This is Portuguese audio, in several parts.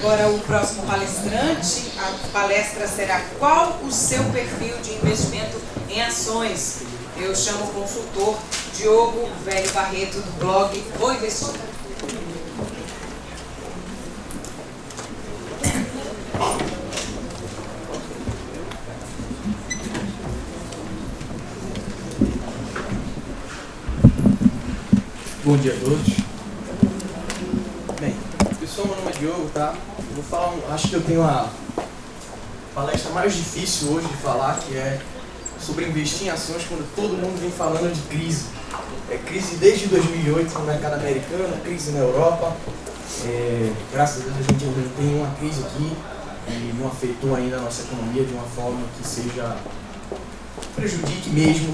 agora o próximo palestrante. A palestra será qual o seu perfil de investimento em ações? Eu chamo o consultor Diogo Velho Barreto do blog O Investidor. Bom dia a todos. Bem, pessoal, meu nome é Diogo, tá? Eu vou falar, acho que eu tenho a palestra mais difícil hoje de falar, que é sobre investir em ações quando todo mundo vem falando de crise. É crise desde 2008 no mercado americano, crise na Europa. Graças a Deus a gente ainda não tem uma crise aqui e não afetou ainda a nossa economia de uma forma que seja prejudique mesmo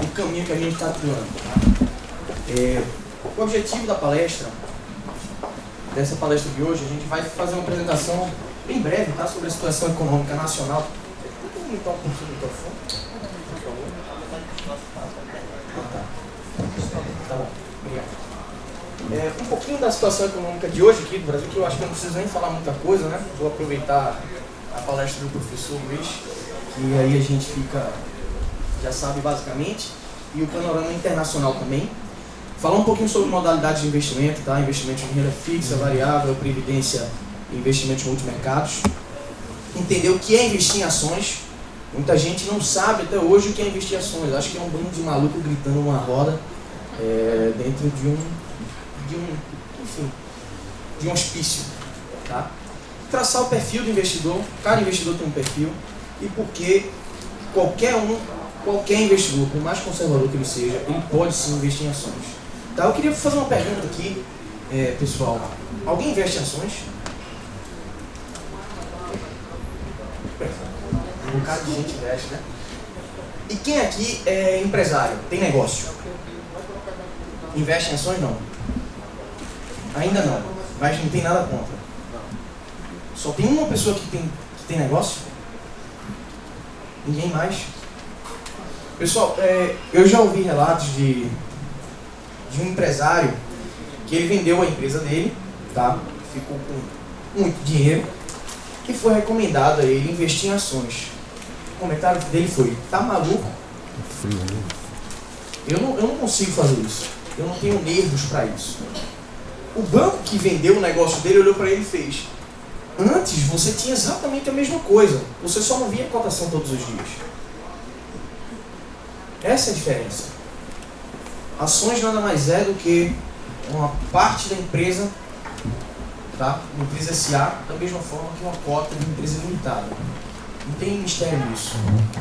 o caminho que a gente está atuando. Tá? O objetivo da palestra, dessa palestra de hoje, a gente vai fazer uma apresentação bem breve, tá, sobre a situação econômica nacional. Vou aumentar um pouquinho o microfone. Tá bom, obrigado. Um pouquinho da situação econômica de hoje aqui do Brasil, que eu acho que eu não preciso nem falar muita coisa, né? Vou aproveitar a palestra do professor Luiz, que aí a gente já sabe basicamente, e o panorama internacional também. Falar um pouquinho sobre modalidades de investimento, tá? Investimento em renda fixa, variável, previdência e investimentos multimercados. Entender o que é investir em ações. Muita gente não sabe até hoje o que é investir em ações. Acho que é um bando de maluco gritando uma roda dentro de um hospício. Tá? Traçar o perfil do investidor. Cada investidor tem um perfil. E porque qualquer investidor, por mais conservador que ele seja, ele pode sim investir em ações. Tá, eu queria fazer uma pergunta aqui, pessoal. Alguém investe em ações? Um bocado de gente investe, né? E quem aqui é empresário? Tem negócio? Investe em ações? Não. Ainda não, mas não tem nada contra. Só tem uma pessoa que tem negócio? Ninguém mais? Pessoal, eu já ouvi relatos de um empresário que ele vendeu a empresa dele, tá? Ficou com muito dinheiro e foi recomendado a ele investir em ações. O comentário dele foi: tá maluco? Eu não consigo fazer isso. Eu não tenho nervos para isso. O banco que vendeu o negócio dele olhou para ele e fez: antes você tinha exatamente a mesma coisa, você só não via a cotação todos os dias. Essa é a diferença. Ações nada mais é do que uma parte da empresa, tá? Uma empresa SA, da mesma forma que uma cota de uma empresa limitada. Não tem mistério nisso.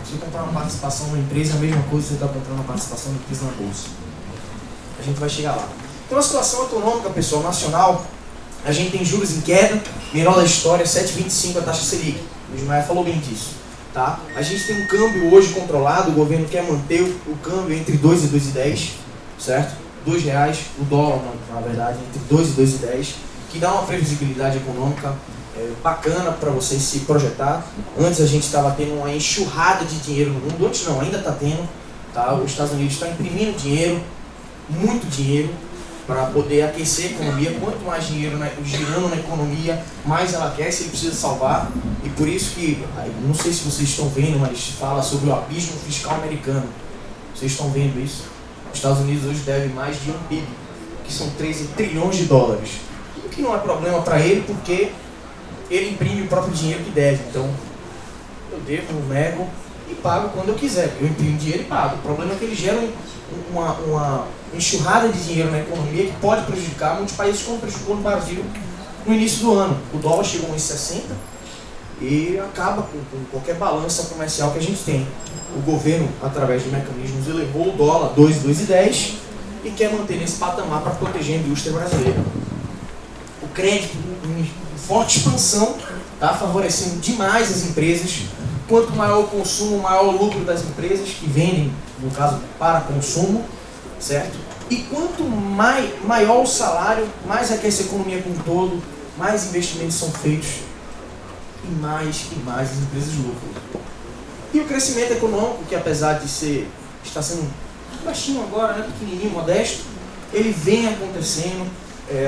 Você comprar uma participação numa empresa é a mesma coisa que você está comprando uma participação de uma empresa na bolsa. A gente vai chegar lá. Então a situação econômica, pessoal, nacional, a gente tem juros em queda, menor da história, 7,25 a taxa Selic. O Ismael falou bem disso. Tá? A gente tem um câmbio hoje controlado, o governo quer manter o câmbio entre 2 e 2,10, certo? R$2, o dólar, na verdade, entre 2 e 2,10, que dá uma previsibilidade econômica bacana para vocês se projetar. Antes a gente estava tendo uma enxurrada de dinheiro no mundo, antes não, ainda está tendo. Tá? Os Estados Unidos está imprimindo dinheiro, muito dinheiro, para poder aquecer a economia. Quanto mais dinheiro girando na economia, mais ela aquece, ele precisa salvar. E por isso que, não sei se vocês estão vendo, mas fala sobre o abismo fiscal americano. Vocês estão vendo isso? Os Estados Unidos hoje devem mais de 1 PIB, que são 13 trilhões de dólares. O que não é problema para ele, porque ele imprime o próprio dinheiro que deve. Então, eu devo, não nego e pago quando eu quiser. Eu imprimo dinheiro e pago. O problema é que ele gera uma enxurrada de dinheiro na economia que pode prejudicar muitos países, como prejudicou no Brasil no início do ano. O dólar chegou a 1,60 e acaba com qualquer balança comercial que a gente tem. O governo, através de mecanismos, elevou o dólar a 2,10 e quer manter nesse patamar para proteger a indústria brasileira. O crédito em forte expansão, tá favorecendo demais as empresas. Quanto maior o consumo, maior o lucro das empresas que vendem, no caso, para consumo, certo? E quanto maior o salário, mais aquece a economia como um todo, mais investimentos são feitos e mais as empresas lucram. E o crescimento econômico, que apesar de está sendo baixinho agora, né, pequenininho, modesto, ele vem acontecendo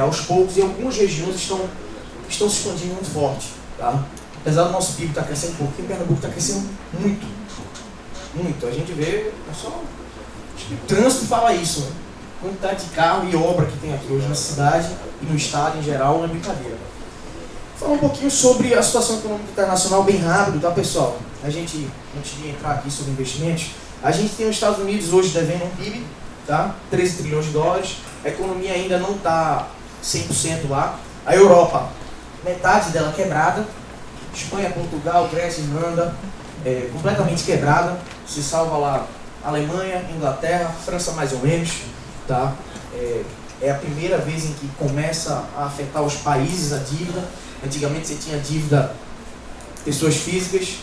aos poucos, e algumas regiões estão se expandindo muito forte. Tá? Apesar do nosso PIB estar crescendo um pouquinho, Pernambuco está crescendo muito. Muito. A gente vê, só o trânsito fala isso, né? Quantidade de carro e obra que tem aqui hoje na cidade e no estado em geral não é brincadeira. Falar um pouquinho sobre a situação econômica internacional bem rápido, tá, pessoal? A gente, antes de entrar aqui sobre investimentos, a gente tem os Estados Unidos hoje devendo um PIB, tá? 13 trilhões de dólares. A economia ainda não está 100% lá. A Europa, metade dela quebrada. Espanha, Portugal, Grécia, Irlanda, completamente quebrada. Se salva lá Alemanha, Inglaterra, França mais ou menos. Tá? É a primeira vez em que começa a afetar os países a dívida. Antigamente você tinha dívida pessoas físicas,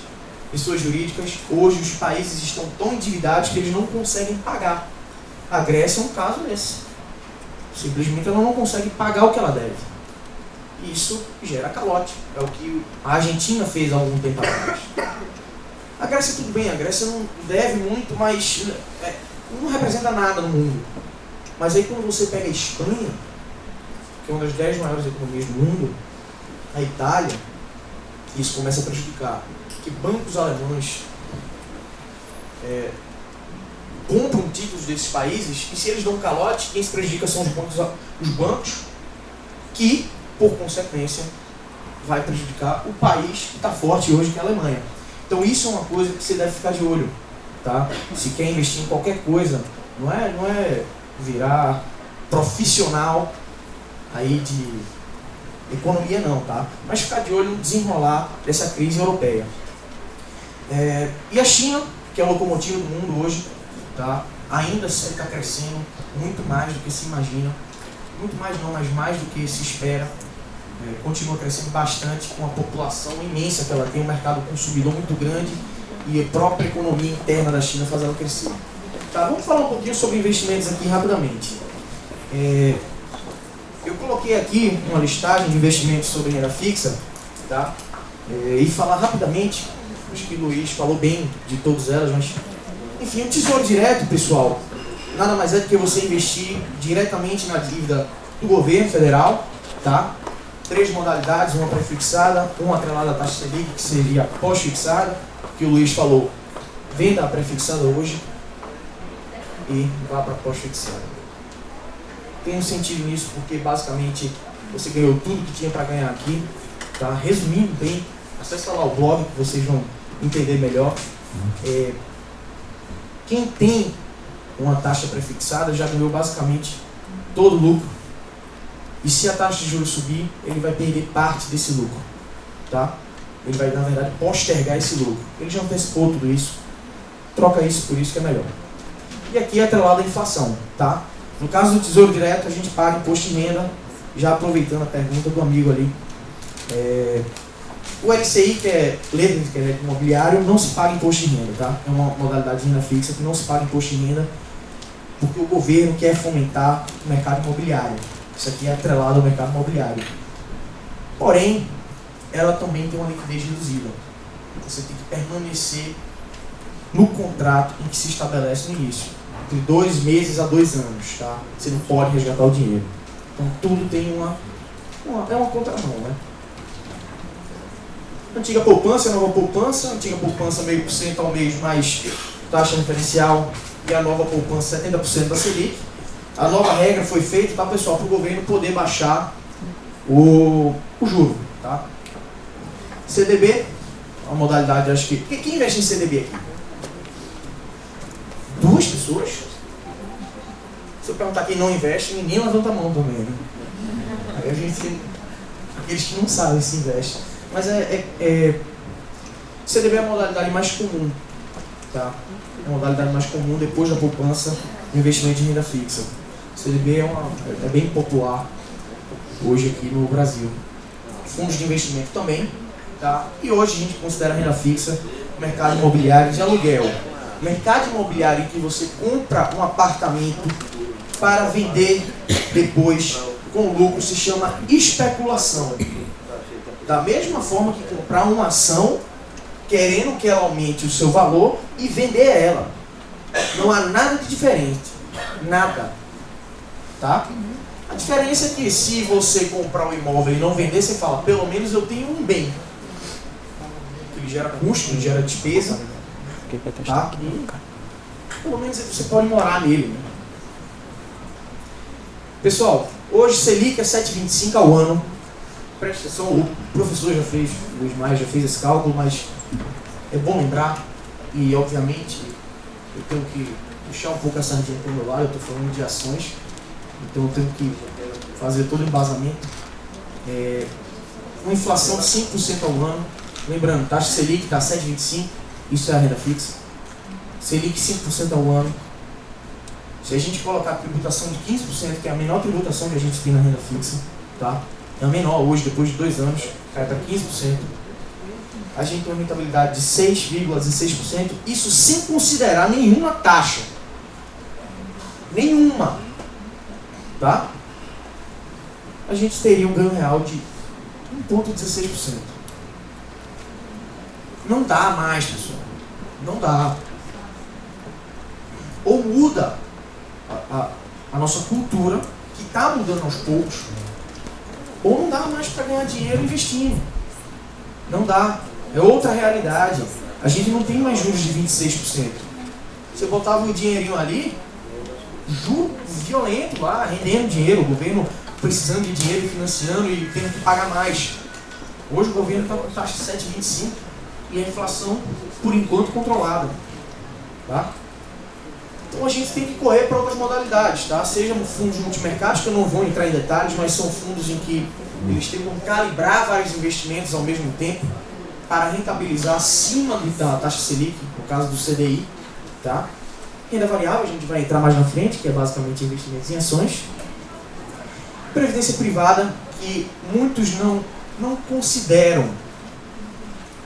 pessoas jurídicas. Hoje os países estão tão endividados que eles não conseguem pagar. A Grécia é um caso desse. Simplesmente ela não consegue pagar o que ela deve. Isso gera calote. É o que a Argentina fez há algum tempo atrás. A Grécia tudo bem, a Grécia não deve muito, mas não representa nada no mundo. Mas aí quando você pega a Espanha, que é uma das 10 maiores economias do mundo, a Itália, isso começa a prejudicar. Que bancos alemães compram títulos desses países e se eles dão calote, quem se prejudica são os bancos que, por consequência, vai prejudicar o país que está forte hoje, que é a Alemanha. Então isso é uma coisa que você deve ficar de olho. Tá? Se quer investir em qualquer coisa, não é virar profissional aí de economia não, tá? Mas ficar de olho no desenrolar dessa crise europeia. E a China, que é a locomotiva do mundo hoje, tá? Ainda assim está crescendo muito mais do que se imagina. Muito mais não, mas mais do que se espera. Continua crescendo bastante com a população imensa que ela tem, um mercado consumidor muito grande e a própria economia interna da China faz ela crescer. Tá, vamos falar um pouquinho sobre investimentos aqui rapidamente. Eu coloquei aqui uma listagem de investimentos sobre renda fixa, tá? E falar rapidamente, acho que o Luiz falou bem de todas elas, mas enfim, o Tesouro Direto, pessoal, nada mais é do que você investir diretamente na dívida do governo federal, tá? 3 modalidades, uma pré-fixada, uma atrelada à taxa Selic, que seria pós-fixada, que o Luiz falou, venda a pré-fixada hoje e vá para pós-fixada. Tem um sentido nisso porque basicamente você ganhou tudo que tinha para ganhar aqui, tá? Resumindo bem, acessa lá o blog que vocês vão entender melhor. Quem tem uma taxa pré-fixada já ganhou basicamente todo o lucro. E se a taxa de juros subir, ele vai perder parte desse lucro, tá? Ele vai, na verdade, postergar esse lucro. Ele já antecipou tudo isso, troca isso por isso que é melhor. E aqui é atrelado à inflação, tá? No caso do Tesouro Direto, a gente paga imposto de renda, já aproveitando a pergunta do amigo ali. O LCI, que é Letra de Crédito Imobiliário, não se paga imposto de renda, tá? É uma modalidade de renda fixa que não se paga imposto de renda porque o governo quer fomentar o mercado imobiliário. Isso aqui é atrelado ao mercado imobiliário. Porém, ela também tem uma liquidez reduzida. Você tem que permanecer no contrato em que se estabelece no início. De 2 meses a 2 anos, tá? Você não pode resgatar o dinheiro. Então tudo tem é uma contramão, né? Antiga poupança, nova poupança. Antiga poupança 0,5% ao mês mais taxa referencial e a nova poupança 70% da Selic. A nova regra foi feita, tá, pessoal, para o governo poder baixar o juro, tá? CDB, uma modalidade, acho que... Quem investe em CDB aqui? 2 pessoas? Se eu perguntar quem não investe, ninguém levanta a mão também, né? Aí a gente tem aqueles que não sabem se investem. Mas CDB é a modalidade mais comum, tá? É a modalidade mais comum depois da poupança de investimento de renda fixa. CDB é bem popular hoje aqui no Brasil. Fundos de investimento também, tá? E hoje a gente considera a renda fixa o mercado imobiliário de aluguel. Mercado imobiliário em que você compra um apartamento para vender depois com lucro se chama especulação. Da mesma forma que comprar uma ação querendo que ela aumente o seu valor e vender ela. Não há nada de diferente. Nada. Tá? A diferença é que se você comprar um imóvel e não vender, você fala, pelo menos eu tenho um bem. Ele gera custo, ele gera despesa. Tá? E, pelo menos você pode morar nele. Né? Pessoal, hoje Selic é 7,25 ao ano. Presta atenção, o professor já fez, o Luiz Maia já fez esse cálculo, mas é bom lembrar, e obviamente eu tenho que puxar um pouco a sardinha para o meu lado, eu estou falando de ações, então eu tenho que fazer todo o embasamento. Uma inflação de 5% ao ano, lembrando, taxa Selic está 7,25, isso é a renda fixa. Selic 5% ao ano. Se a gente colocar a tributação de 15%, que é a menor tributação que a gente tem na renda fixa, tá? É a menor hoje, depois de 2 anos, cai para 15%. A gente tem uma rentabilidade de 6,16%, isso sem considerar nenhuma taxa. Nenhuma. Tá? A gente teria um ganho real de 1,16%. Não dá mais, pessoal. Não dá. Ou muda a nossa cultura, que está mudando aos poucos, ou não dá mais para ganhar dinheiro investindo. Não dá. É outra realidade. A gente não tem mais juros de 26%. Você botava o dinheirinho ali, juro violento lá, rendendo dinheiro, o governo precisando de dinheiro, financiando e tendo que pagar mais. Hoje o governo está com taxa de 7,25 e a inflação, por enquanto, controlada. Tá? Então a gente tem que correr para outras modalidades, tá? Sejam fundos multimercados, que eu não vou entrar em detalhes, mas são fundos em que eles tentam calibrar vários investimentos ao mesmo tempo para rentabilizar acima da taxa Selic, no caso do CDI, tá? Renda variável, a gente vai entrar mais na frente, que é basicamente investimentos em ações. Previdência privada, que muitos não consideram,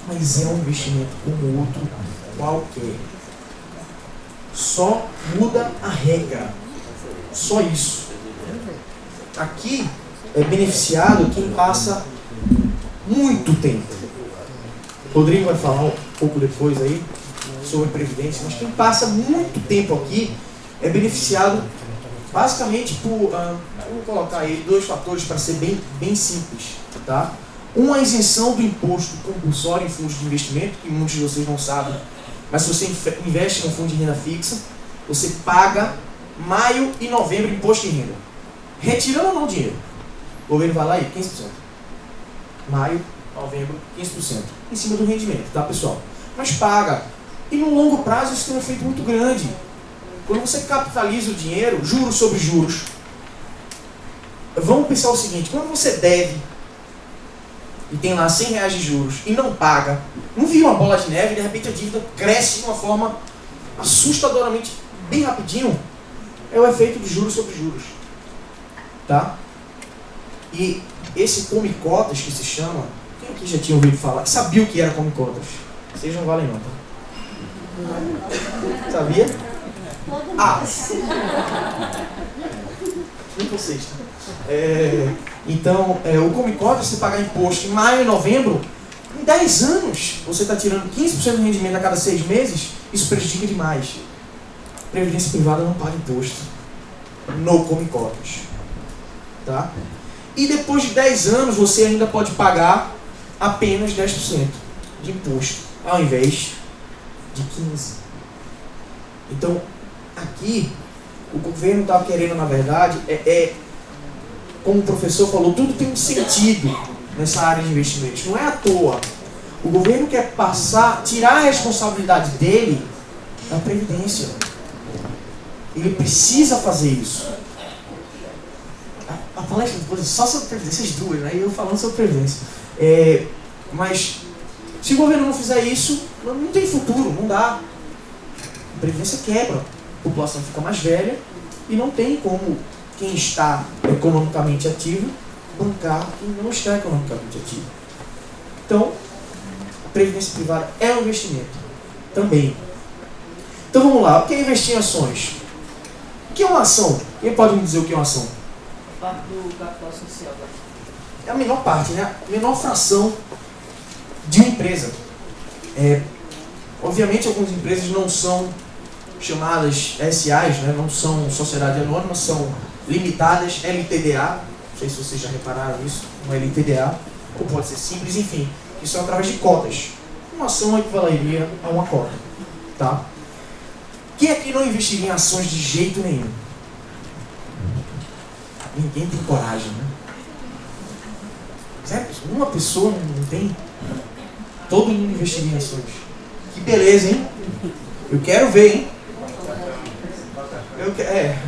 mas é um investimento como outro qualquer. Só muda a regra. Só isso. Aqui é beneficiado quem passa muito tempo. O Rodrigo vai falar um pouco depois aí sobre previdência, mas quem passa muito tempo aqui é beneficiado basicamente por, vou colocar aí 2 fatores para ser bem simples, tá? A isenção do imposto compulsório em fundos de investimento, que muitos de vocês não sabem, mas se você investe em um fundo de renda fixa, você paga maio e novembro de imposto de renda. Retirando ou não o dinheiro? O governo vai lá e 15%. Maio, novembro, 15%. Em cima do rendimento, tá, pessoal? Mas paga. E no longo prazo isso tem um efeito muito grande. Quando você capitaliza o dinheiro, juros sobre juros. Vamos pensar o seguinte, quando você deve e tem lá R$100 de juros e não paga, não vira uma bola de neve e de repente a dívida cresce de uma forma assustadoramente bem rapidinho, é o efeito de juros sobre juros. Tá? E esse come cotas que se chama, quem aqui já tinha ouvido falar, sabia o que era come cotas? Vocês não valem não, tá? Sabia? Nem vocês, tá? Então, o come cotas, você pagar imposto em maio e novembro, em 10 anos, você está tirando 15% de rendimento a cada 6 meses, isso prejudica demais. Previdência privada não paga imposto no come cotas. Tá? E depois de 10 anos, você ainda pode pagar apenas 10% de imposto, ao invés de 15%. Então, aqui, o governo está querendo, na verdade, como o professor falou, tudo tem um sentido nessa área de investimentos. Não é à toa. O governo quer tirar a responsabilidade dele da Previdência. Ele precisa fazer isso. A palestra depois é só sobre Previdência, as duas, né? Eu falando sobre Previdência. Mas, se o governo não fizer isso, não tem futuro, não dá. A Previdência quebra. A população fica mais velha e não tem como quem está economicamente ativo bancar quem não está economicamente ativo. Então, a Previdência privada é um investimento também. Então vamos lá, o que é investir em ações? O que é uma ação? Quem pode me dizer o que é uma ação? Parte do capital social. É a menor parte, né? A menor fração de uma empresa. Obviamente, algumas empresas não são chamadas SAs, né? Não são sociedade anônima, são limitadas, LTDA, não sei se vocês já repararam isso, uma LTDA, ou pode ser simples, enfim, que são através de cotas. Uma ação equivaleria a uma cota, tá? Quem aqui não investiria em ações de jeito nenhum? Ninguém tem coragem, né? Sério? Uma pessoa não tem? Todo mundo investiria em ações. Que beleza, hein? Eu quero ver, hein?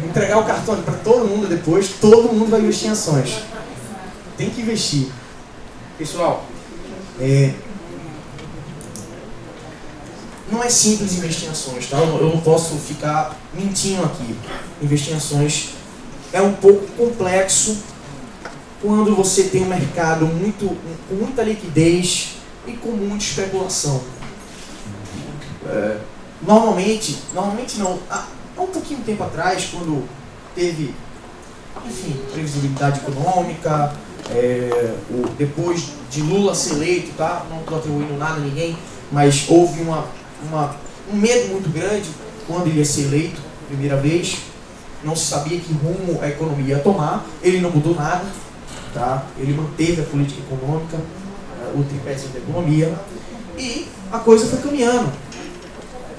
Entregar o cartão para todo mundo depois, todo mundo vai investir em ações. Tem que investir. Pessoal, não é simples investir em ações, tá? Eu não posso ficar mentindo aqui. Investir em ações é um pouco complexo quando você tem um mercado com muita liquidez e com muita especulação. Normalmente não. Há um pouquinho de tempo atrás, quando teve, enfim, previsibilidade econômica, depois de Lula ser eleito, tá? Não estou atribuindo nada a ninguém, mas houve um medo muito grande quando ele ia ser eleito, primeira vez. Não se sabia que rumo a economia ia tomar. Ele não mudou nada, tá? Ele manteve a política econômica, o tripézinho da economia, e a coisa foi caminhando.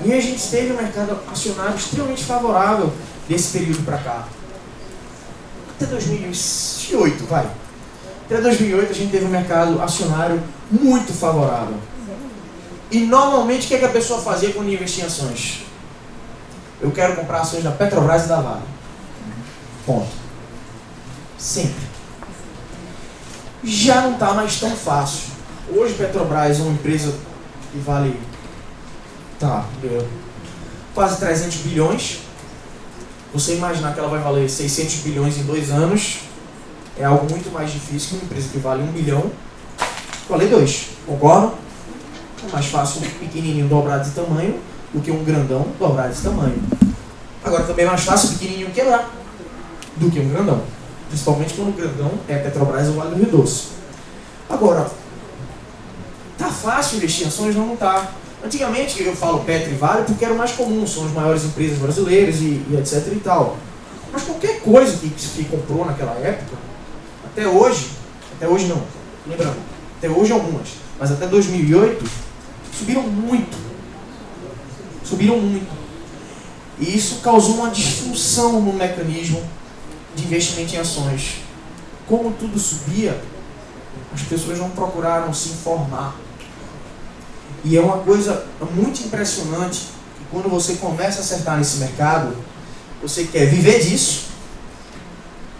E a gente teve um mercado acionário extremamente favorável desse período para cá. Até 2008, vai. Até 2008 a gente teve um mercado acionário muito favorável. E normalmente o que a pessoa fazia quando investia em ações? Eu quero comprar ações da Petrobras e da Vale. Ponto. Sempre. Já não está mais tão fácil. Hoje Petrobras é uma empresa que vale quase 300 bilhões. Você imaginar que ela vai valer 600 bilhões em 2 anos é algo muito mais difícil que uma empresa que vale 1 bilhão valer 2. Concorda? É mais fácil um pequenininho dobrar de tamanho do que um grandão dobrar de tamanho. Agora também é mais fácil o pequenininho quebrar do que um grandão. Principalmente quando o grandão é a Petrobras ou o Vale do Rio Doce. Agora, tá fácil investir em ações? Não tá. Antigamente eu falo Petro e Vale porque era o mais comum, são as maiores empresas brasileiras e etc e tal. Mas qualquer coisa que comprou naquela época, até hoje não, lembrando, até hoje algumas, mas até 2008, subiram muito. E isso causou uma disfunção no mecanismo de investimento em ações. Como tudo subia, as pessoas não procuraram se informar. E é uma coisa muito impressionante que quando você começa a acertar nesse mercado, você quer viver disso,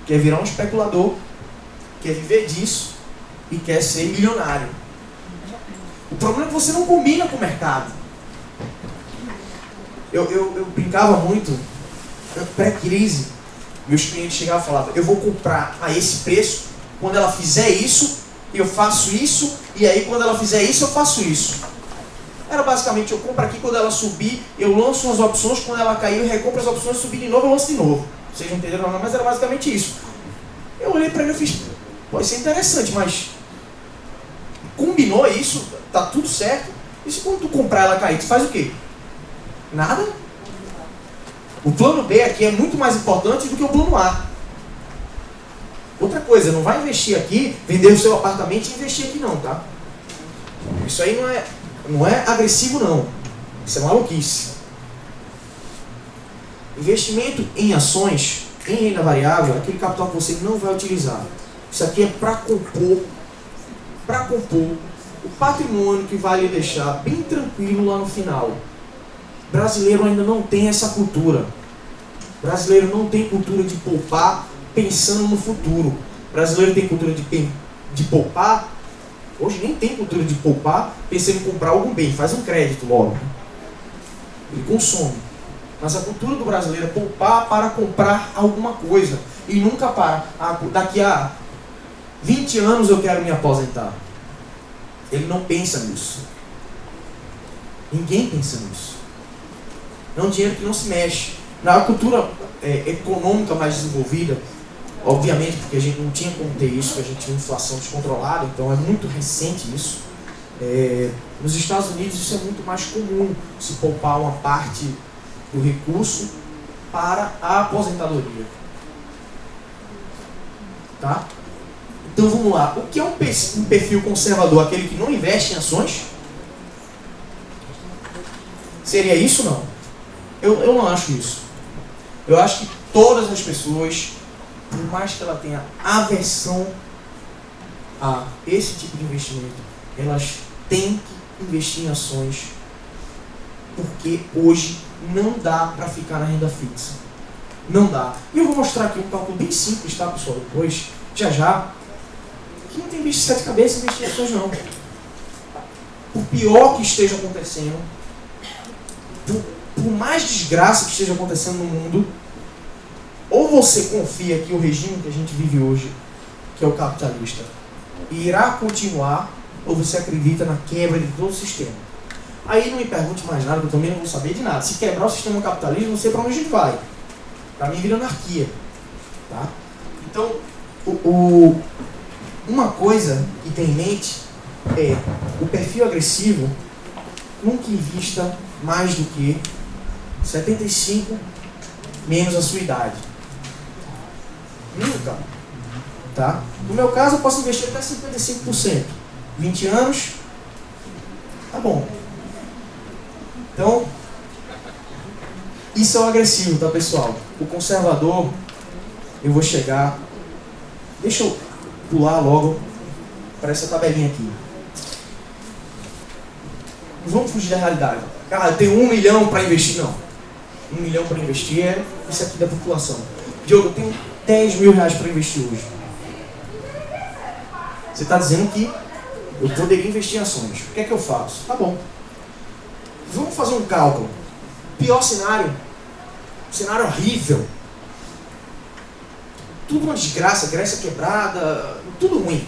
quer virar um especulador, quer viver disso e quer ser milionário. O problema é que você não combina com o mercado. Eu brincava muito, pré-crise, meus clientes chegavam e falavam, eu vou comprar a esse preço, quando ela fizer isso, eu faço isso, e aí quando ela fizer isso, eu faço isso. Era basicamente, eu compro aqui, quando ela subir, eu lanço umas opções, quando ela cair, eu recompro as opções, subir de novo, eu lanço de novo. Vocês não entenderam não, mas era basicamente isso. Eu olhei para ele e fiz, pode ser interessante, mas combinou isso, tá tudo certo, e se quando tu comprar ela cair, tu faz o quê? Nada. O plano B aqui é muito mais importante do que o plano A. Outra coisa, não vai investir aqui, vender o seu apartamento e investir aqui não, tá? Isso aí não é agressivo não. Isso é maluquice. Investimento em ações, em renda variável, é aquele capital que você não vai utilizar. Isso aqui é para compor o patrimônio que vai lhe deixar bem tranquilo lá no final. Brasileiro ainda não tem essa cultura. Brasileiro não tem cultura de poupar pensando no futuro. Brasileiro tem cultura de poupar. Hoje nem tem cultura de poupar pensando em comprar algum bem. Faz um crédito logo. Ele consome. Mas a cultura do brasileiro é poupar para comprar alguma coisa. E nunca para. Daqui a 20 anos eu quero me aposentar. Ele não pensa nisso. Ninguém pensa nisso. É um dinheiro que não se mexe. Na cultura econômica mais desenvolvida, obviamente, porque a gente não tinha como ter isso, a gente tinha inflação descontrolada, então é muito recente isso. Nos Estados Unidos isso é muito mais comum, se poupar uma parte do recurso para a aposentadoria. Tá? Então vamos lá. O que é um perfil conservador? Aquele que não investe em ações? Seria isso ou não? Eu não acho isso. Eu acho que todas as pessoas, por mais que ela tenha aversão a esse tipo de investimento, elas têm que investir em ações, porque hoje não dá para ficar na renda fixa. Não dá. E eu vou mostrar aqui um cálculo bem simples, tá, pessoal? Depois, já, que não tem bicho de sete cabeças investir em ações, não. Por pior que esteja acontecendo, por mais desgraça que esteja acontecendo no mundo, ou você confia que o regime que a gente vive hoje, que é o capitalista, irá continuar, ou você acredita na quebra de todo o sistema. Aí não me pergunte mais nada, que eu também não vou saber de nada. Se quebrar o sistema capitalista, não sei para onde a gente vai. Para mim vira anarquia. Tá? Então, uma coisa que tem em mente é o perfil agressivo nunca invista mais do que 75 menos a sua idade. Nunca. Tá? No meu caso, eu posso investir até 55%. 20 anos, tá bom. Então, isso é o agressivo, tá, pessoal? O conservador, eu vou chegar... Deixa eu pular logo para essa tabelinha aqui. Vamos fugir da realidade. Ah, eu tenho 1 milhão para investir. Não. 1 milhão para investir é isso aqui da população. Diogo, eu tenho 10 mil reais para investir hoje. Você está dizendo que eu poderia investir em ações. O que é que eu faço? Tá bom. Vamos fazer um cálculo. Pior cenário. Cenário horrível. Tudo uma desgraça, Grécia quebrada, tudo ruim.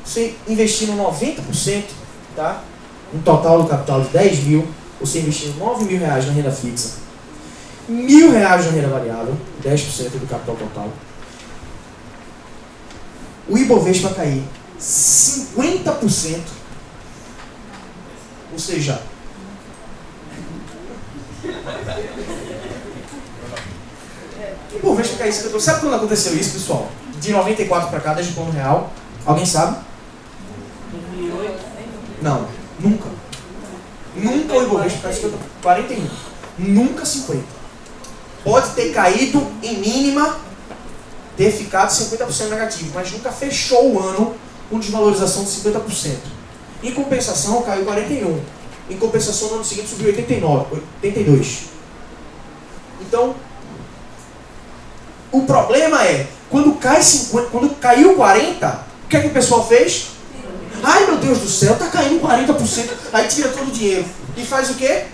Você investindo 90%, tá? Um total do capital de 10 mil, você investindo 9 mil reais na renda fixa, 1.000 reais na renda variável, 10% do capital total. O Ibovespa cair 50%, ou seja, o Ibovespa cair 50%. Sabe quando aconteceu isso, pessoal? De 94 para cá, desde o plano real. Alguém sabe? 2008. Não, nunca. Nunca o Ibovespa caiu 50%. 41. Nunca 50%. Pode ter caído em mínima, ter ficado 50% negativo, mas nunca fechou o ano com desvalorização de 50%. Em compensação, caiu 41%. Em compensação, no ano seguinte subiu 82%. Então, o problema é, quando cai 50%, quando caiu 40%, o que é que o pessoal fez? Ai, meu Deus do céu, tá caindo 40%. Aí tira todo o dinheiro. E faz o quê?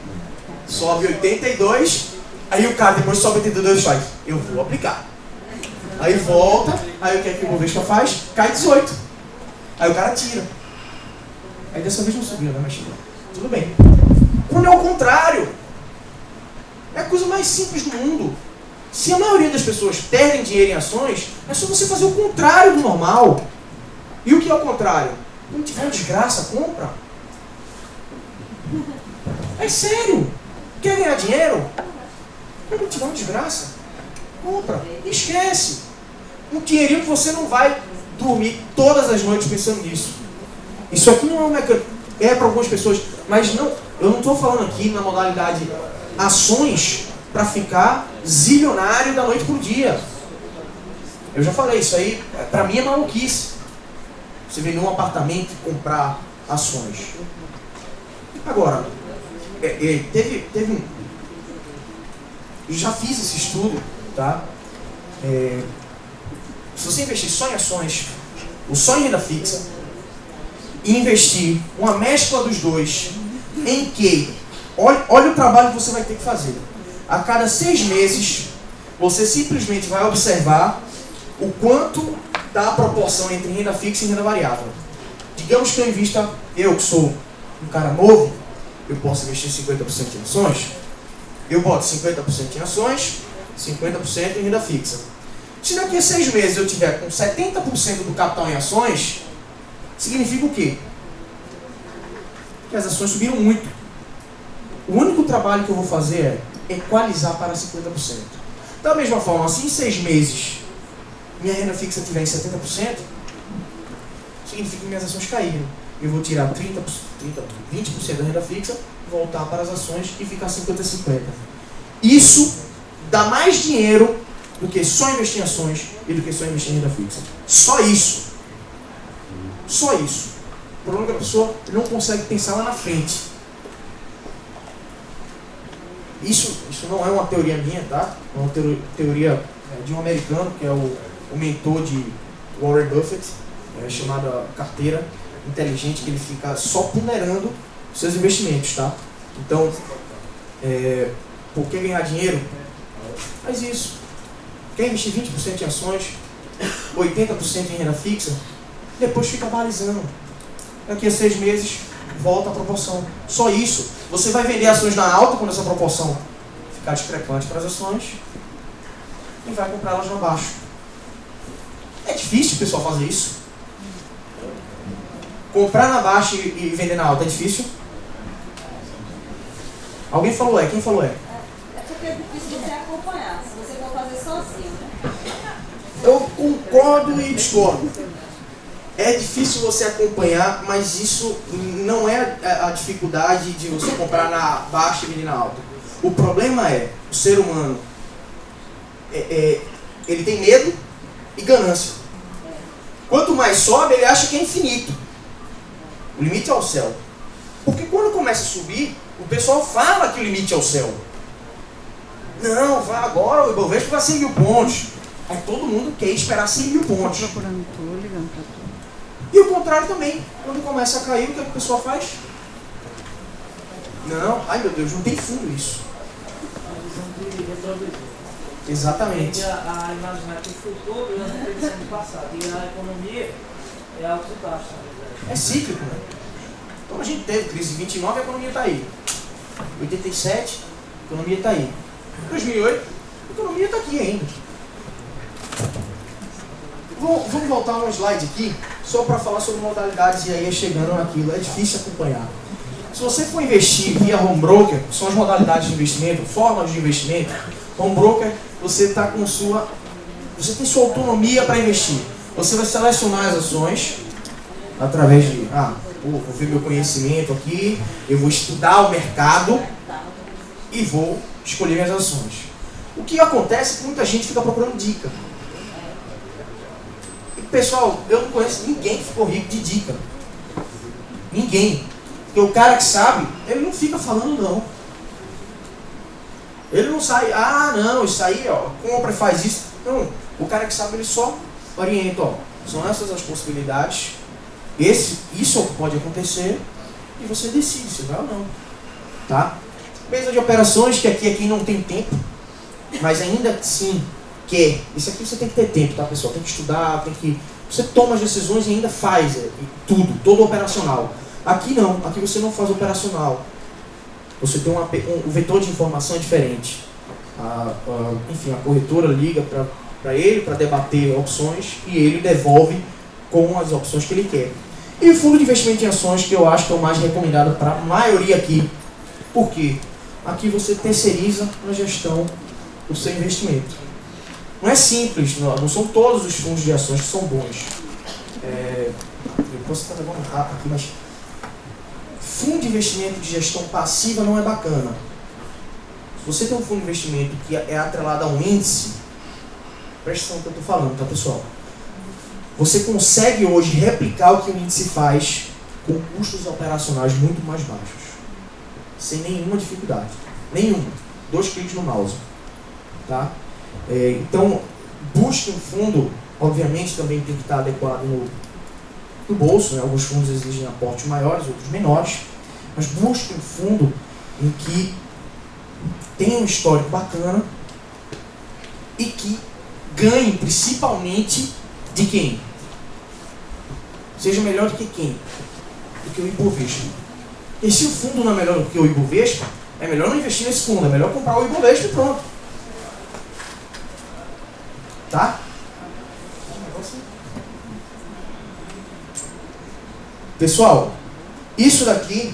Sobe 82%. Aí o cara depois sobe 82% e faz, eu vou aplicar. Aí volta, aí o que é que o Ibovespa faz? Cai 18%. Aí o cara tira. Aí dessa vez não subiu, né? Mas tudo bem. Quando é o contrário, é a coisa mais simples do mundo. Se a maioria das pessoas perdem dinheiro em ações, é só você fazer o contrário do normal. E o que é o contrário? Quando tiver uma desgraça, compra. É sério. Quer ganhar dinheiro? Quando tiver uma desgraça, compra. Esquece. Um dinheirinho que você não vai dormir todas as noites pensando nisso. Isso aqui não é um mecanismo. É para algumas pessoas, mas não, eu não estou falando aqui na modalidade ações para ficar zilionário da noite pro dia. Eu já falei, isso aí para mim é maluquice. Você vender um apartamento e comprar ações. Agora, teve um... Eu já fiz esse estudo, tá? Se você investir só em ações, ou só em renda fixa, e investir uma mescla dos dois, em que, olha o trabalho que você vai ter que fazer. A cada 6 meses, você simplesmente vai observar o quanto dá a proporção entre renda fixa e renda variável. Digamos que eu invista, eu que sou um cara novo, eu posso investir 50% em ações, eu boto 50% em ações, 50% em renda fixa. Se daqui a 6 meses eu tiver com 70% do capital em ações, significa o quê? Que as ações subiram muito. O único trabalho que eu vou fazer é equalizar para 50%. Da mesma forma, se em 6 meses minha renda fixa estiver em 70%, significa que minhas ações caíram. Eu vou tirar 20% da renda fixa, voltar para as ações e ficar 50-50. Isso dá mais dinheiro do que só investir em ações e do que só investir em renda fixa. Só isso. Só isso. O problema é que a pessoa não consegue pensar lá na frente. Isso não é uma teoria minha, tá? É uma teoria de um americano, que é o mentor de Warren Buffett, chamada carteira inteligente, que ele fica só ponderando seus investimentos, tá? Então, por que ganhar dinheiro? Faz isso. Quer investir 20% em ações, 80% em renda fixa, depois fica balizando. Daqui a 6 meses, volta a proporção. Só isso. Você vai vender ações na alta quando essa proporção ficar discrepante para as ações e vai comprar elas na baixa. É difícil o pessoal fazer isso. Comprar na baixa e vender na alta é difícil? Alguém falou Quem falou É porque é difícil você acompanhar, se você for fazer sozinho, né? Eu concordo e discordo. É difícil você acompanhar, mas isso não é a dificuldade de você comprar na baixa e vender na alta. O problema é, o ser humano, ele tem medo e ganância. Quanto mais sobe, ele acha que é infinito. O limite é o céu. Porque quando começa a subir, o pessoal fala que o limite é o céu. Não, vai agora, o Ibovespa vai 100 mil pontos. Aí todo mundo quer esperar 100 mil pontos. Tô ligando pra tu. E o contrário também. Quando começa a cair, o que a pessoa faz? Não, ai meu Deus, não tem fundo isso. A visão de retrovisor. Exatamente. A imaginar que o futuro é a previsão do passado. E a economia é alto e baixo, na verdade. É cíclico, né? Então a gente teve crise em 29, a economia está aí. 87, a economia está aí. 2008, a economia está aqui ainda. Vamos voltar um slide aqui, só para falar sobre modalidades e aí chegando naquilo. É difícil acompanhar. Se você for investir via home broker, que são as modalidades de investimento, formas de investimento, home broker, você tem sua autonomia para investir. Você vai selecionar as ações através de, vou ver meu conhecimento aqui, eu vou estudar o mercado e vou escolher minhas ações. O que acontece é que muita gente fica procurando dica. E, pessoal, eu não conheço ninguém que ficou rico de dica. Ninguém. Porque o cara que sabe, ele não fica falando não. Ele não sai, não, isso aí, compra e faz isso. Não, o cara que sabe, ele só orienta, são essas as possibilidades, isso é o que pode acontecer, e você decide se vai ou não. Tá? Mesa de operações, que aqui quem não tem tempo, mas ainda assim quer. Isso aqui você tem que ter tempo, tá, pessoal? Tem que estudar, você toma as decisões e ainda faz todo operacional. Aqui não, aqui você não faz operacional. Você tem um vetor de informação diferente. Enfim, a corretora liga para ele para debater opções e ele devolve com as opções que ele quer. E o fundo de investimento em ações, que eu acho que é o mais recomendado para a maioria aqui. Por quê? Aqui você terceiriza a gestão do seu investimento. Não é simples, não são todos os fundos de ações que são bons. Eu posso estar levando um rato aqui, mas fundo de investimento de gestão passiva não é bacana. Se você tem um fundo de investimento que é atrelado a um índice, presta atenção no que eu estou falando, tá, pessoal? Você consegue hoje replicar o que o índice faz com custos operacionais muito mais baixos. Sem nenhuma dificuldade. Nenhuma. 2 cliques no mouse. Tá? Então, busque um fundo, obviamente também tem que estar adequado no bolso, né? Alguns fundos exigem aportes maiores, outros menores, mas busque um fundo em que tenha um histórico bacana e que ganhe principalmente de quem? Seja melhor do que quem? Do que o Ibovespa. E se o fundo não é melhor do que o Ibovespa, é melhor não investir nesse fundo, é melhor comprar o Ibovespa e pronto. Tá? Pessoal, isso daqui,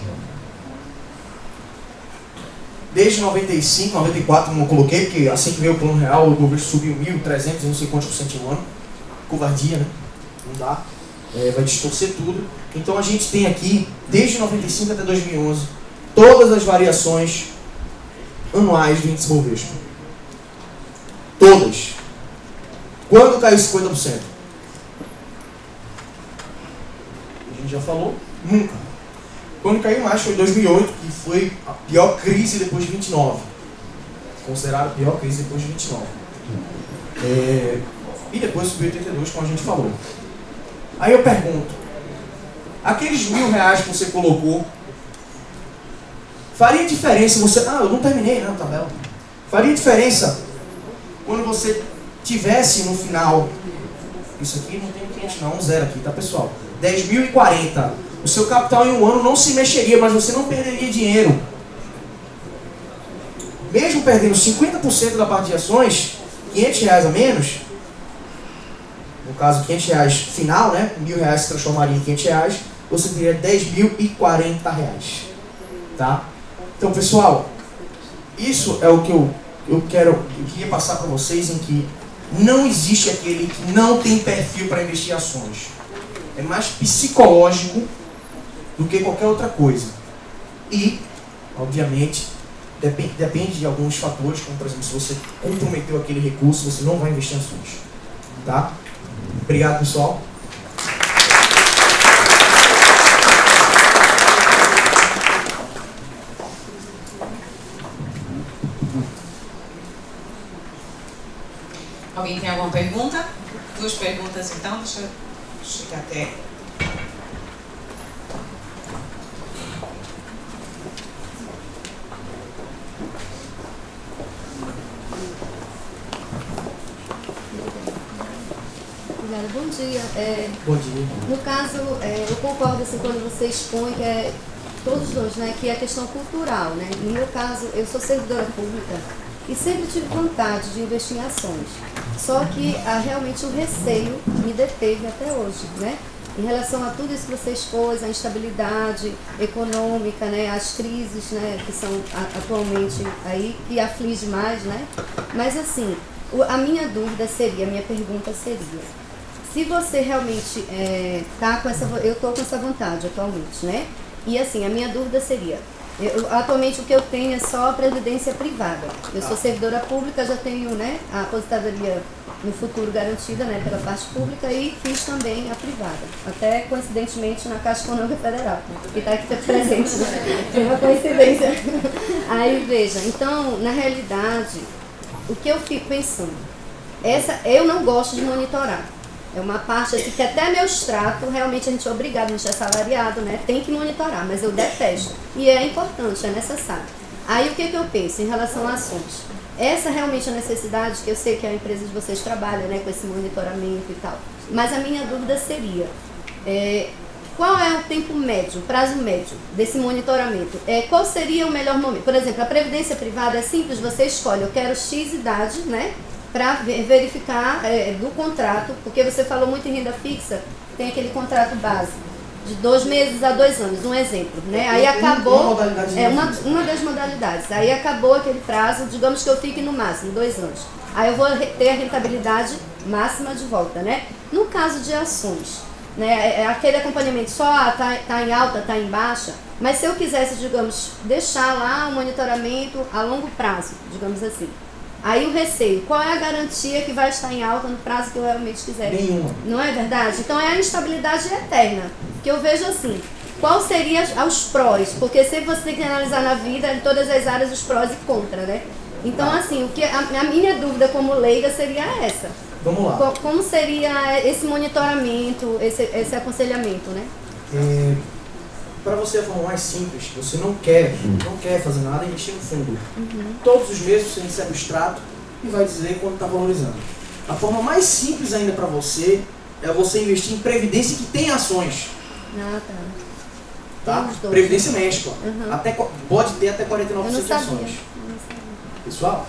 desde 95, 94, como eu coloquei, porque assim que veio o plano real, o Ibovespa subiu 1.300 e não sei quantos por cento em um ano. covardia, né? Não dá. Vai distorcer tudo. Então a gente tem aqui, desde 95 até 2011, todas as variações anuais do índice Bovespa. Todas. Quando caiu 50%? A gente já falou? Nunca. Quando caiu mais foi em 2008, que foi a pior crise depois de 29. Considerada a pior crise depois de 29. E depois subiu 82, como a gente falou. Aí eu pergunto, aqueles R$1.000 que você colocou, faria diferença você... Ah, eu não terminei, né, a tabela. Faria diferença quando você tivesse no final... Isso aqui não tem 500 não, um zero aqui, tá, pessoal? 10.040. O seu capital em um ano não se mexeria, mas você não perderia dinheiro. Mesmo perdendo 50% da parte de ações, R$500 a menos, no caso R$500 final, né? R$1.000 se transformaria em R$500, você teria R$10.040. Tá? Então, pessoal, isso é o que eu queria passar para vocês, em que não existe aquele que não tem perfil para investir em ações. É mais psicológico do que qualquer outra coisa. E, obviamente, depende de alguns fatores, como por exemplo, se você comprometeu aquele recurso, você não vai investir em ações. Tá? Obrigado, pessoal. Alguém tem alguma pergunta? 2 perguntas então, deixa eu chegar até... Bom dia. Bom dia. No caso, eu concordo assim, quando você expõe que todos dois, né, que é a questão cultural, né? No meu caso, eu sou servidora pública e sempre tive vontade de investir em ações. Só que realmente o receio me deteve até hoje, né? Em relação a tudo isso que você expôs, a instabilidade econômica, né, as crises, né, que são atualmente aí, que aflige mais, né? Mas assim, a minha dúvida seria, a minha pergunta seria, se você realmente tá com essa, eu estou com essa vontade atualmente, né? E assim, a minha dúvida seria, atualmente o que eu tenho é só a previdência privada. Eu sou servidora pública, já tenho, né, a aposentadoria no futuro garantida, né, pela parte pública, e fiz também a privada, até coincidentemente na Caixa Econômica Federal, que está aqui presente, né? Tem uma coincidência. Aí veja, então, na realidade, o que eu fico pensando, eu não gosto de monitorar. É uma parte assim, que até meu extrato, realmente a gente é obrigado, a gente é salariado, né? Tem que monitorar, mas eu detesto. E é importante, é necessário. Aí o que eu penso em relação a ações? Essa realmente é a necessidade, que eu sei que a empresa de vocês trabalha, né, com esse monitoramento e tal. Mas a minha dúvida seria, qual é o tempo médio, o prazo médio desse monitoramento? Qual seria o melhor momento? Por exemplo, a previdência privada é simples, você escolhe, eu quero X idade, né? Para verificar do contrato, porque você falou muito em renda fixa, tem aquele contrato base de 2 meses a 2 anos, um exemplo, né? Aí acabou, uma das modalidades, aí acabou aquele prazo, digamos que eu fique no máximo 2 anos, aí eu vou ter a rentabilidade máxima de volta, né? No caso de ações, né, aquele acompanhamento só tá em alta, tá em baixa, mas se eu quisesse, digamos, deixar lá um monitoramento a longo prazo, digamos assim, aí o receio, qual é a garantia que vai estar em alta no prazo que eu realmente quiser? Nenhuma. Não é verdade? Então é a instabilidade eterna, que eu vejo assim, qual seria os prós? Porque sempre você tem que analisar na vida, em todas as áreas, os prós e contra, né? Então assim, a minha dúvida como leiga seria essa. Vamos lá. Como seria esse monitoramento, esse aconselhamento, né? Para você a forma mais simples, você não quer fazer nada, investir no fundo. Todos os meses você recebe o extrato e vai dizer quanto está valorizando. A forma mais simples ainda para você é você investir em previdência que tem ações. Ah, tá. Dois, previdência mescla. Pode ter até 49% de ações. Pessoal?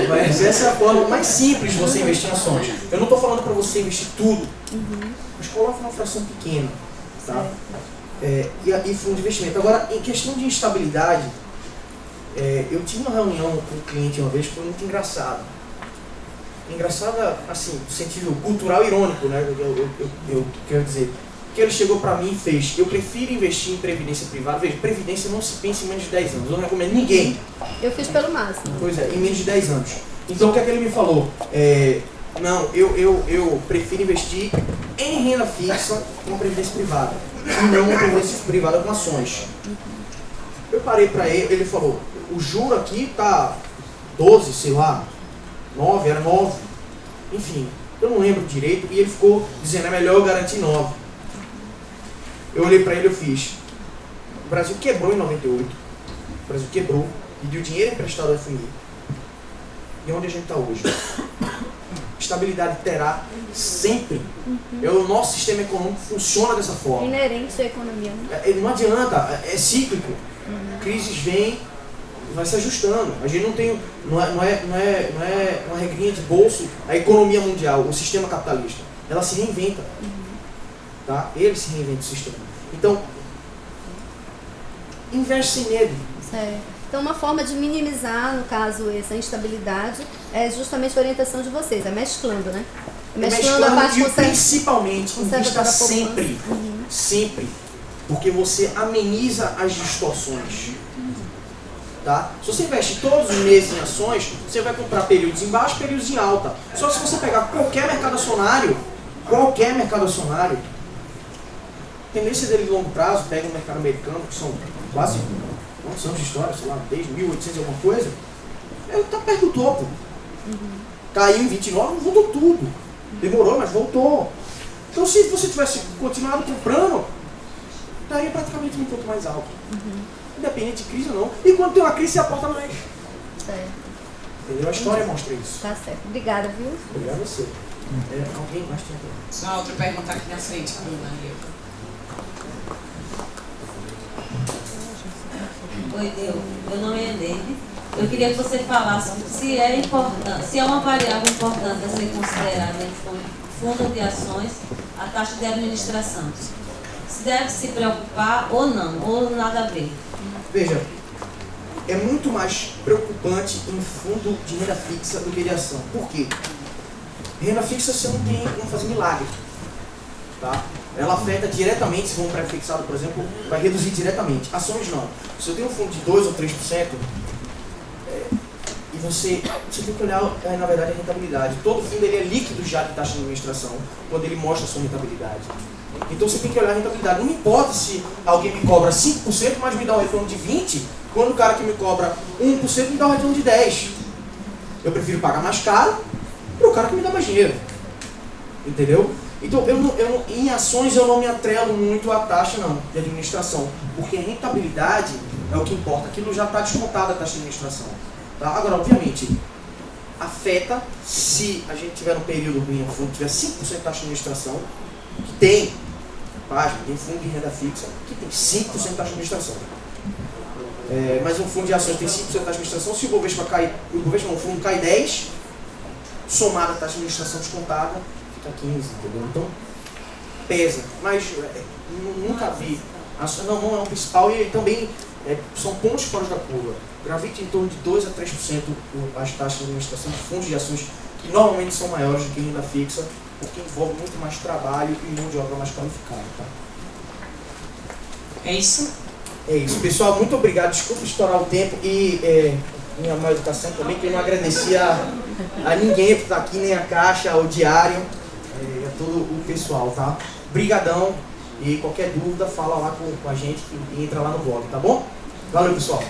Mas essa é a forma mais simples de você investir em ações. Eu não estou falando para você investir tudo, mas coloque uma fração pequena. Tá? E fundo de investimento. Agora, em questão de instabilidade, eu tive uma reunião com um cliente uma vez que foi muito engraçado. engraçada, assim, no sentido cultural e irônico, né? Eu quero dizer, que ele chegou para mim e fez: eu prefiro investir em previdência privada. Veja, previdência não se pensa em menos de 10 anos. Eu não recomendo ninguém. Eu fiz pelo máximo. Pois é, em menos de 10 anos. Então o que é que ele me falou? Não, eu prefiro investir em renda fixa com previdência privada. E não uma previdência privada com ações. Eu parei para ele falou: o juro aqui tá 12, sei lá, 9, era 9. Enfim, eu não lembro direito. E ele ficou dizendo: é melhor eu garantir 9. Eu olhei para ele e eu fiz: o Brasil quebrou em 98. O Brasil quebrou, pediu dinheiro emprestado ao FMI. E onde a gente está hoje? Estabilidade terá sempre. O nosso sistema econômico funciona dessa forma. Inerente à economia, né? Não adianta, é cíclico. Crises vêm, vai se ajustando. A gente não é uma regrinha de bolso a economia mundial, o sistema capitalista. Ela se reinventa. Tá? Ele se reinventa o sistema. Então, investe sem medo. Certo. Então, uma forma de minimizar, no caso, essa instabilidade é justamente a orientação de vocês, é mesclando, né? Mesclando a parte e principalmente invista sempre. Sempre. Porque você ameniza as distorções. Tá? Se você investe todos os meses em ações, você vai comprar períodos em baixa e períodos em alta. Só se você pegar qualquer mercado acionário, tendência dele de longo prazo, pega o mercado americano, que são quase quantos anos de história, sei lá, desde 1800 e alguma coisa, ele está perto do topo. Caiu em 29, voltou tudo. Demorou, mas voltou. Então, se você tivesse continuado comprando, estaria praticamente um pouco mais alto. Independente de crise ou não. E quando tem uma crise, você aporta mais. Certo. Entendeu? A história mostra isso. Tá certo. Obrigada, viu? Obrigado a você. Alguém mais tem pergunta? Só uma outra pergunta aqui na frente, Maria. Oi, meu nome é Neide. Eu queria que você falasse se é uma variável importante a ser considerada em fundo de ações a taxa de administração. Se deve se preocupar ou não, ou nada a ver. Veja, é muito mais preocupante em fundo de renda fixa do que de ação. Por quê? Renda fixa você não tem como fazer milagre. Tá? Ela afeta diretamente, se for um pré-fixado, por exemplo, vai reduzir diretamente. Ações não. Se eu tenho um fundo de 2 ou 3%, e você tem que olhar, na verdade, a rentabilidade. Todo fundo ele é líquido já de taxa de administração, quando ele mostra a sua rentabilidade. Então você tem que olhar a rentabilidade. Não me importa se alguém me cobra 5%, mas me dá um retorno de 20%, quando o cara que me cobra 1% me dá um retorno de 10%. Eu prefiro pagar mais caro para o cara que me dá mais dinheiro. Entendeu? Então, em ações eu não me atrelo muito à taxa não, de administração, porque a rentabilidade é o que importa, aquilo já está descontado a taxa de administração. Tá? Agora, obviamente, afeta se a gente tiver um período ruim, o fundo tiver 5% de taxa de administração, que tem fundo de renda fixa que tem 5% de taxa de administração. Mas um fundo de ações tem 5% de taxa de administração, se o fundo cai 10%, somada a taxa de administração descontada, 15, entendeu? Então, pesa. Mas nunca vi. Não é o principal e também são pontos fora da curva. Gravita em torno de 2 a 3% as taxas de administração de fundos de ações que normalmente são maiores do que renda fixa, porque envolve muito mais trabalho e mão de obra mais qualificada. Tá? É isso? É isso. Pessoal, muito obrigado. Desculpa estourar o tempo e minha má educação também, que eu não agradeci a ninguém por estar aqui, nem a Caixa, o Diário. A todo o pessoal, tá? Brigadão e qualquer dúvida fala lá com a gente que entra lá no blog, tá bom? Valeu, pessoal!